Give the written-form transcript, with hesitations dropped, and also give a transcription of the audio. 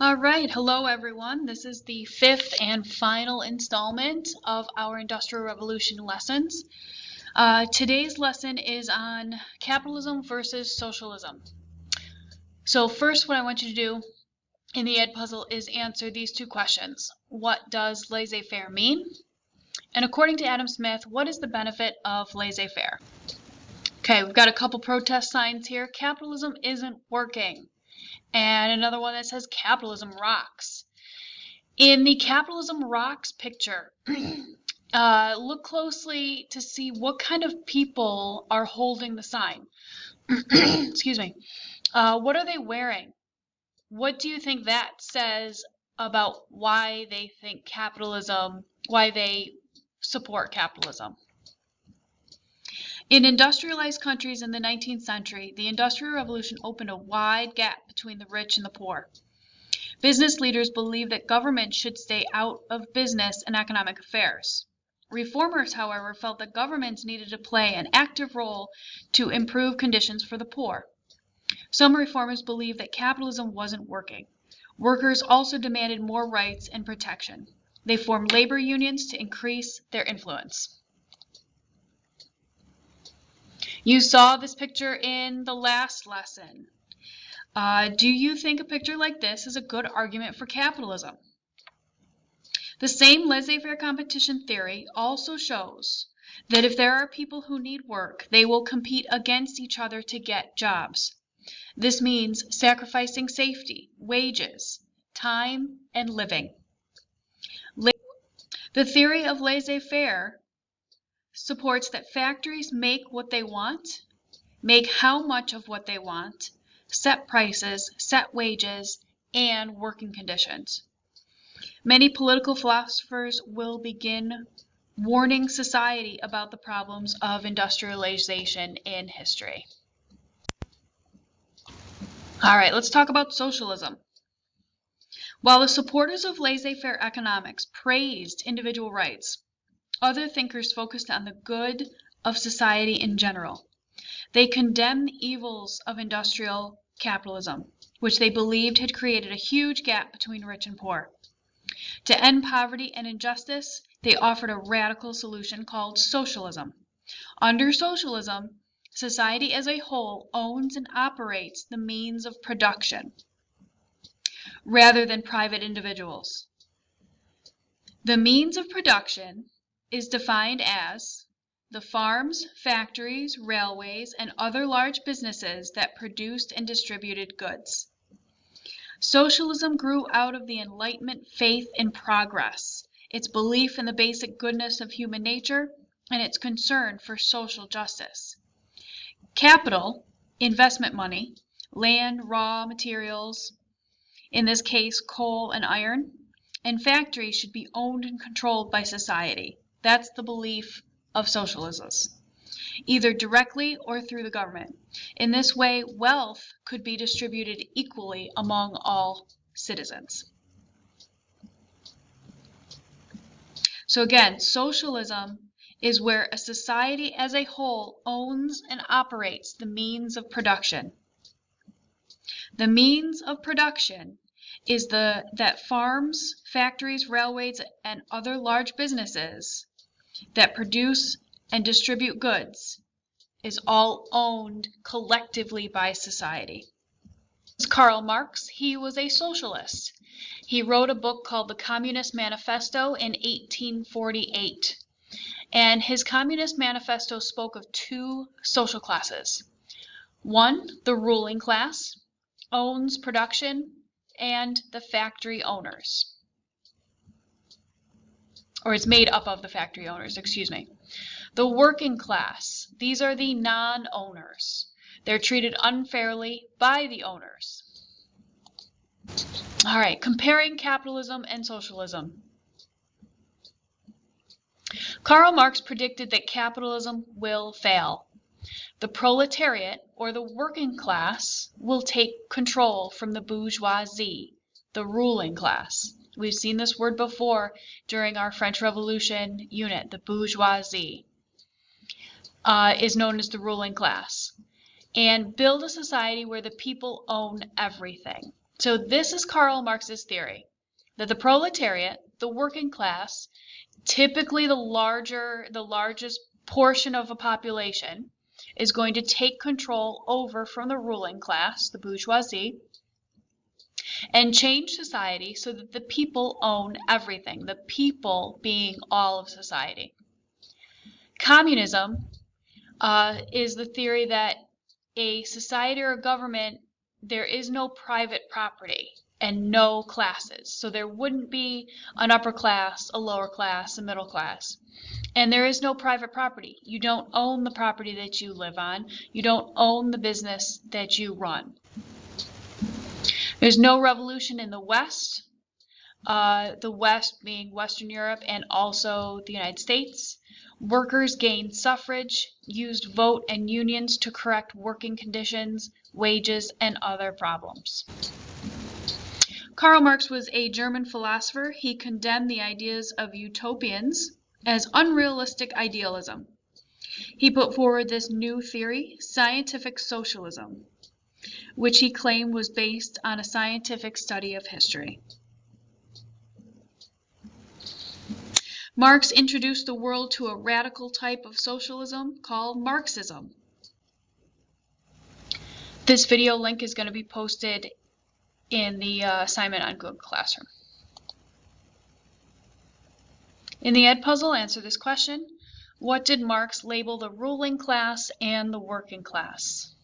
All right, hello everyone. This is the fifth and final installment of our Industrial Revolution lessons. Today's lesson is on capitalism versus socialism. So first, what I want you to do in the Ed puzzle is answer these two questions. What does laissez-faire mean? And according to Adam Smith, what is the benefit of laissez-faire? Okay, we've got a couple protest signs here. Capitalism isn't working. And another one that says capitalism rocks. In the capitalism rocks picture, look closely to see what kind of people are holding the sign. Excuse me. What are they wearing? What do you think that says about why they think capitalism, why they support capitalism? In industrialized countries in the 19th century, the Industrial Revolution opened a wide gap between the rich and the poor. Business leaders believed that government should stay out of business and economic affairs. Reformers, however, felt that governments needed to play an active role to improve conditions for the poor. Some reformers believed that capitalism wasn't working. Workers also demanded more rights and protection. They formed labor unions to increase their influence. You saw this picture in the last lesson. Do you think a picture like this is a good argument for capitalism? The same laissez-faire competition theory also shows that if there are people who need work, they will compete against each other to get jobs. This means sacrificing safety, wages, time, and living. The theory of laissez-faire supports that factories make what they want, make how much of what they want, set prices, set wages, and working conditions. Many political philosophers will begin warning society about the problems of industrialization in history. All right, let's talk about socialism. While the supporters of laissez-faire economics praised individual rights, other thinkers focused on the good of society in general. They condemned the evils of industrial capitalism, which they believed had created a huge gap between rich and poor. To end poverty and injustice, they offered a radical solution called socialism. Under socialism, society as a whole owns and operates the means of production rather than private individuals. The means of production is defined as the farms, factories, railways, and other large businesses that produced and distributed goods. Socialism grew out of the Enlightenment faith in progress, its belief in the basic goodness of human nature, and its concern for social justice. Capital, investment money, land, raw materials, in this case coal and iron, and factories should be owned and controlled by society. That's the belief of socialists, either directly or through the government. In this way, wealth could be distributed equally among all citizens. So again, socialism is where a society as a whole owns and operates the means of production. The means of production is that farms, factories, railways, and other large businesses that produce and distribute goods is all owned collectively by society. Karl Marx, he was a socialist. He wrote a book called The Communist Manifesto in 1848. And his Communist Manifesto spoke of two social classes. One, the ruling class, owns production, and the factory owners. Or it's made up of the factory owners, excuse me. The working class, these are the non-owners. They're treated unfairly by the owners. All right, comparing capitalism and socialism. Karl Marx predicted that capitalism will fail. The proletariat, or the working class, will take control from the bourgeoisie, the ruling class. We've seen this word before during our French Revolution unit. The bourgeoisie is known as the ruling class. And build a society where the people own everything. So this is Karl Marx's theory, that the proletariat, the working class, typically the largest portion of a population, is going to take control over from the ruling class, the bourgeoisie, and change society so that the people own everything, the people being all of society. Communism is the theory that a society or a government, there is no private property and no classes. So there wouldn't be an upper class, a lower class, a middle class. And there is no private property. You don't own the property that you live on. You don't own the business that you run. There's no revolution in the West. The West being Western Europe and also the United States. Workers gained suffrage, used vote and unions to correct working conditions, wages, and other problems. Karl Marx was a German philosopher. He condemned the ideas of utopians as unrealistic idealism. He put forward this new theory, scientific socialism, which he claimed was based on a scientific study of history. Marx introduced the world to a radical type of socialism called Marxism. This video link is going to be posted in the assignment on Google Classroom. In the Ed Puzzle, answer this question. What did Marx label the ruling class and the working class?